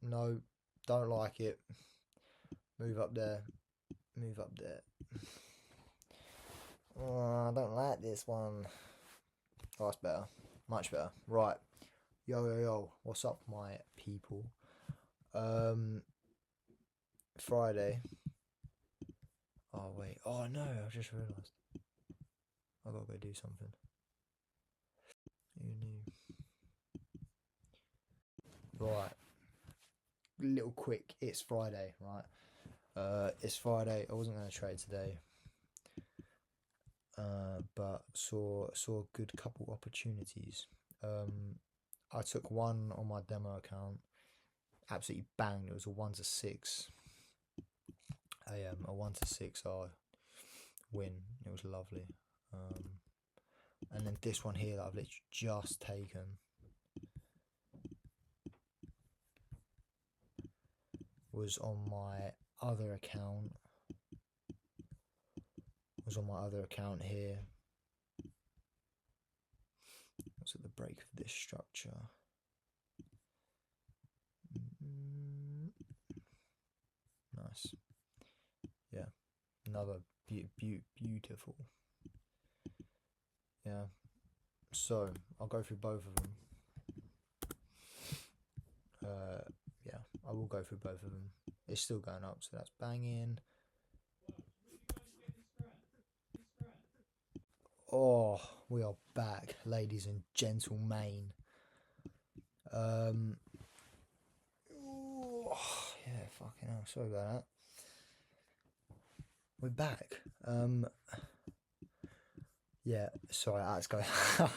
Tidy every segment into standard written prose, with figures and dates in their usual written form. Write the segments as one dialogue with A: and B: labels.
A: No, don't like it. Move up there. Move up there. Oh, I don't like this one. Oh, that's better. Much better. Right. Yo, yo, yo. What's up, my people? Friday. Oh, wait. Oh, no. I just realised. I gotta go do something. Who knew? Right. Little quick. It's Friday, right? It's Friday. I wasn't going to trade today. But saw a good couple opportunities. I took one on my demo account, absolutely banged. It was a 1-6, a 1-6 win. It was lovely. And then this one here that I've literally just taken was on my other account. Here. What's at the break of this structure? Nice. Yeah, another beautiful. Yeah. So I'll go through both of them. Yeah, I will go through both of them. It's still going up, so that's banging. Oh, we are back, ladies and gentlemen. Oh, yeah, fucking hell. Sorry about that. We're back. Yeah, sorry, I had to go. I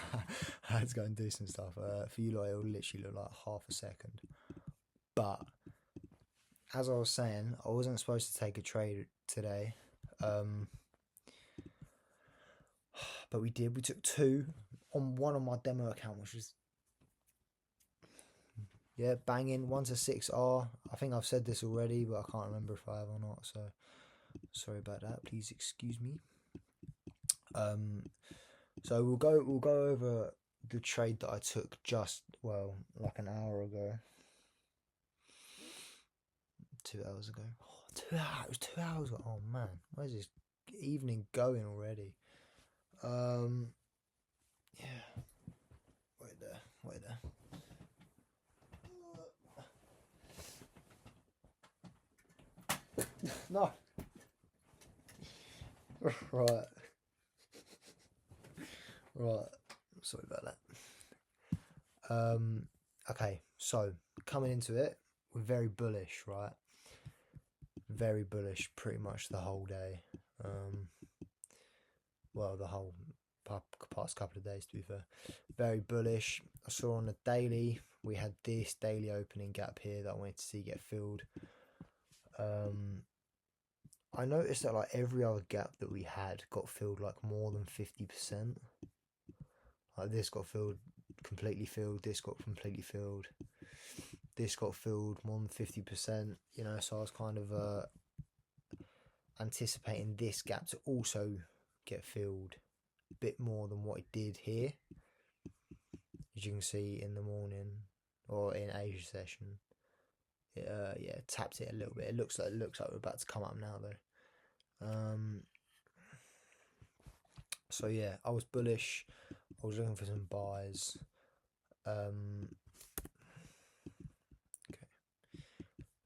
A: had to go and do some stuff. For you lot, it'll literally look like half a second. But as I was saying, I wasn't supposed to take a trade today. But we did. We took two on one on my demo account, which was banging. 1-6R. I think I've said this already, but I can't remember if I have or not. So sorry about that. Please excuse me. So we'll go over the trade that I took like an hour ago. 2 hours ago. Oh, 2 hours. It was 2 hours ago. Oh man, where's this evening going already? Yeah. Wait there. No. Right. Sorry about that. Okay. So coming into it, we're very bullish, right? Very bullish, pretty much the whole day. The whole past couple of days, to be fair. Very bullish. I saw on the daily, we had this daily opening gap here that I wanted to see get filled. I noticed that like every other gap that we had got filled like more than 50%. Like this got filled, completely filled. This got completely filled. This got filled more than 50%. You know, so I was kind of anticipating this gap to also get filled a bit more than what it did here. As you can see in the morning or in Asia session, it tapped it a little bit. It looks like we're about to come up now though. So yeah, I was bullish. I was looking for some buys. Okay.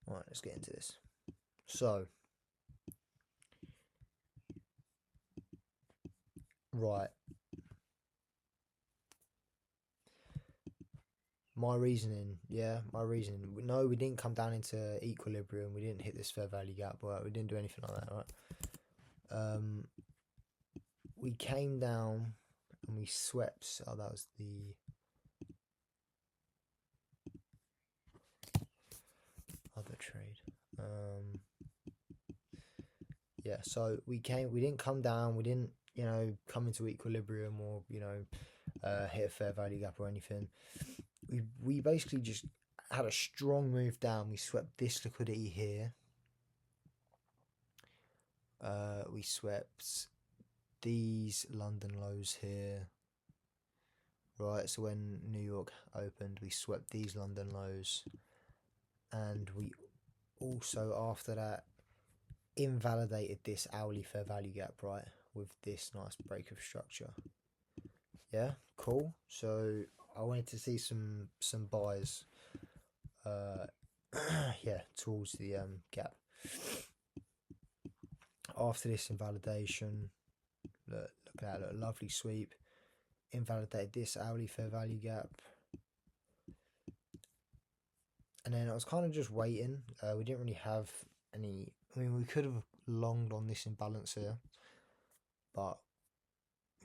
A: Right, let's get into this. So, right. My reasoning. No, we didn't come down into equilibrium. We didn't hit this fair value gap. Right? We didn't do anything like that, right? We came down and we swept. Oh, that was the other trade. Yeah, so we didn't come down. We didn't, come into equilibrium or, hit a fair value gap or anything. We basically just had a strong move down. We swept this liquidity here. We swept these London lows here. Right, so when New York opened, we swept these London lows. and we also after that invalidated this hourly fair value gap, right, with this nice break of structure. Yeah, cool. So I wanted to see some buys yeah, towards the gap. After this invalidation, look at that, look, lovely sweep. Invalidated this hourly fair value gap. And then I was kind of just waiting. We didn't really have any. I mean, we could have longed on this imbalance here, but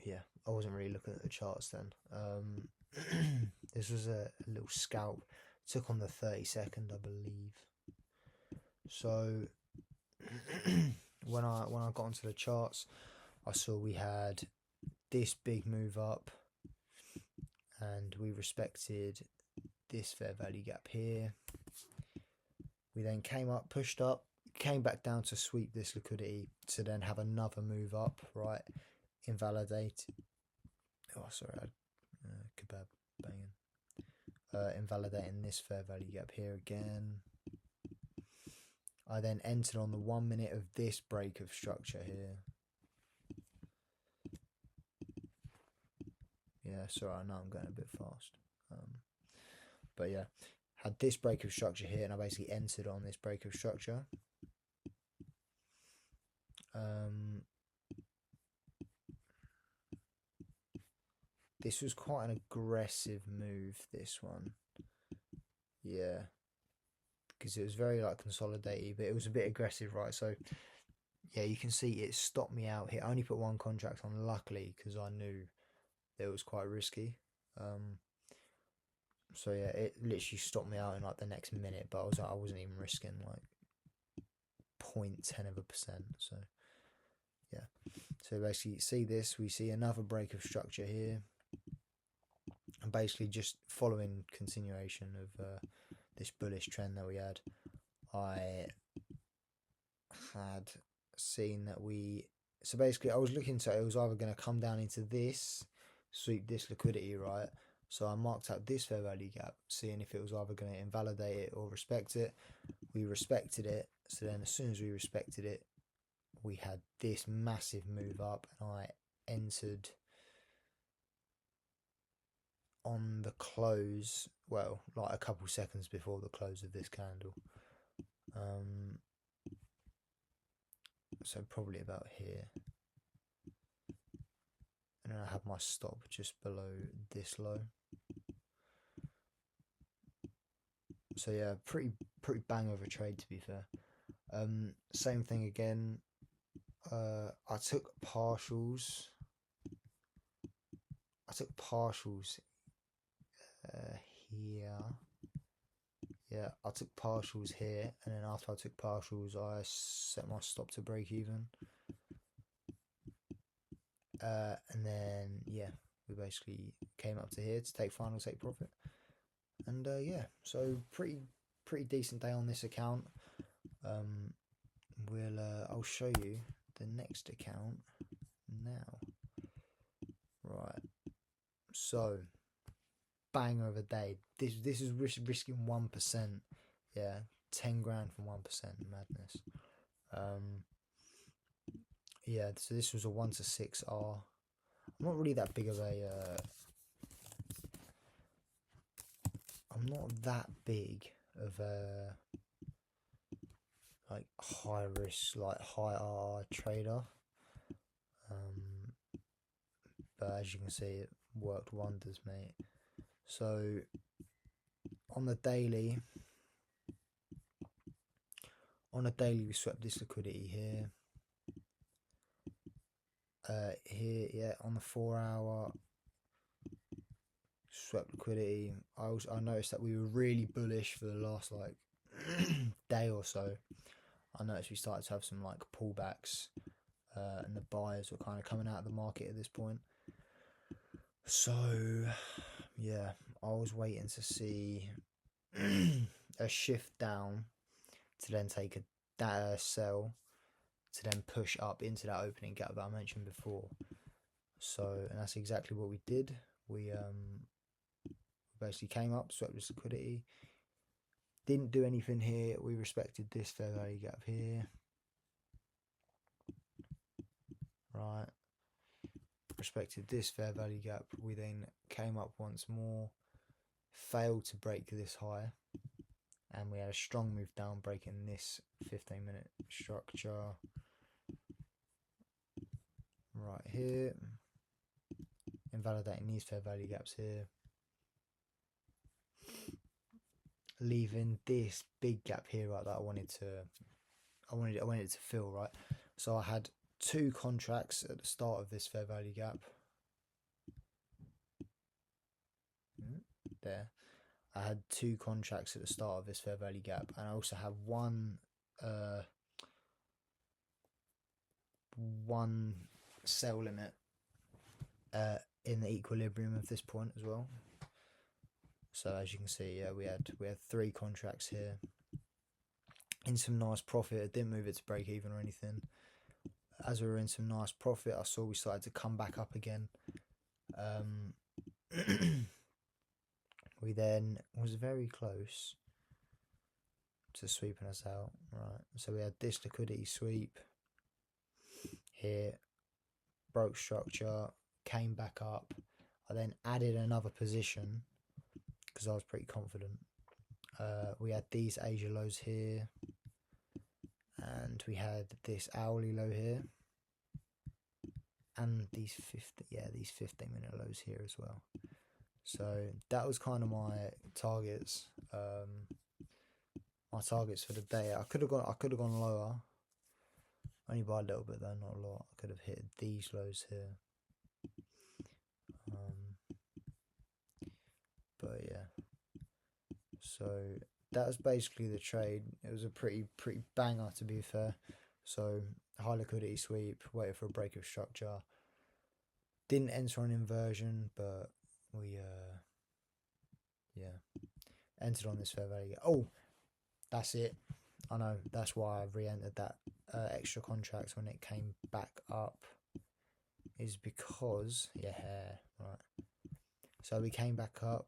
A: yeah, I wasn't really looking at the charts then. This was a little scalp. Took on the 32nd, I believe. So when I got onto the charts, I saw we had this big move up, and we respected this fair value gap here. We then came up, pushed up, came back down to sweep this liquidity to then have another move up, right? Invalidate. Oh, sorry, I kebab banging. Invalidating this fair value gap here again. I then entered on the 1 minute of this break of structure here. Yeah, sorry, I know I'm going a bit fast. But yeah, had this break of structure here, and I basically entered on this break of structure. This was quite an aggressive move, this one. Yeah, because it was very like consolidated, but it was a bit aggressive, right? So yeah, you can see it stopped me out here. I only put one contract on, luckily, because I knew it was quite risky. So yeah, it literally stopped me out in like the next minute, but I wasn't even risking like 0.10%. So yeah, so basically see this, we see another break of structure here, and basically just following continuation of this bullish trend that we had. I had seen that so basically I was looking to, it was either going to come down into this, sweep this liquidity, right? So I marked out this fair value gap, seeing if it was either going to invalidate it or respect it. We respected it. So then as soon as we respected it, we had this massive move up, and I entered on the close, well, like a couple seconds before the close of this candle. So probably about here. And then I have my stop just below this low. So yeah, pretty bang of a trade, to be fair. Same thing again. I took partials. Here. Yeah, I took partials here, and then after I took partials, I set my stop to break even. And then yeah, we basically came up to here to take final take profit. And yeah, so pretty decent day on this account. I'll show you the next account now. Right, so banger of a day. This is risking 1%. Yeah, 10 grand from 1%. Madness. Yeah, so this was a 1 to 6 R. I'm not really that big of a I'm not that big of a like high risk, like high R trader. But as you can see, it worked wonders, mate. So on the daily, we swept this liquidity here. Here, yeah, on the 4 hour, swept liquidity. I noticed that we were really bullish for the last like day or so. I noticed we started to have some like pullbacks, and the buyers were kind of coming out of the market at this point. So yeah, I was waiting to see a shift down to then take a sell to then push up into that opening gap that I mentioned before. So, and that's exactly what we did. We basically came up, swept this liquidity, Didn't do anything here. We respected this fair value gap here. Right. Respected this fair value gap. We then came up once more, failed to break this high, and we had a strong move down, breaking this 15-minute structure right here, invalidating these fair value gaps here, leaving this big gap here, right, that I wanted it to fill, right. So I had 2 contracts at the start of this fair value gap. There. I had 2 contracts at the start of this fair value gap, and I also have one sell limit in the equilibrium of this point as well. So as you can see, yeah, we had 3 contracts here in some nice profit. I didn't move it to break even or anything. As we were in some nice profit, I saw we started to come back up again. We then was very close to sweeping us out, right? So we had this liquidity sweep here, broke structure, came back up. I then added another position because I was pretty confident. We had these Asia lows here, and we had this hourly low here, and these 15-minute lows here as well. So that was kind of my targets. My targets for the day. I could have gone lower, only by a little bit though, not a lot. I could have hit these lows here. But yeah. So that was basically the trade. It was a pretty banger, to be fair. So high liquidity sweep, waited for a break of structure. Didn't enter an inversion, but we entered on this fair value. Oh, that's it. I know, that's why I re-entered that extra contract when it came back up, is because right. So we came back up,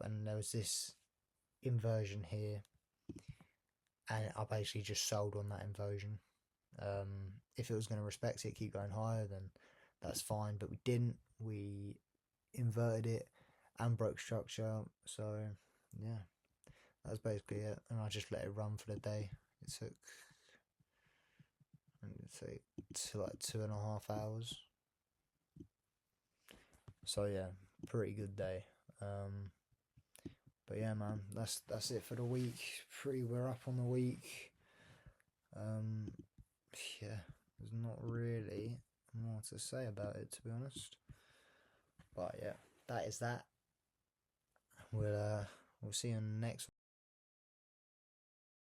A: and there was this inversion here, and I basically just sold on that inversion. If it was going to respect it, keep going higher, then that's fine, but we didn't. We inverted it and broke structure. So yeah, that's basically it, and I just let it run for the day. It took, like 2.5 hours. So yeah, pretty good day. But yeah, man, that's it for the week. We're up on the week. Yeah, there's not really more to say about it, to be honest. But yeah, that is that. We'll see you on the next one.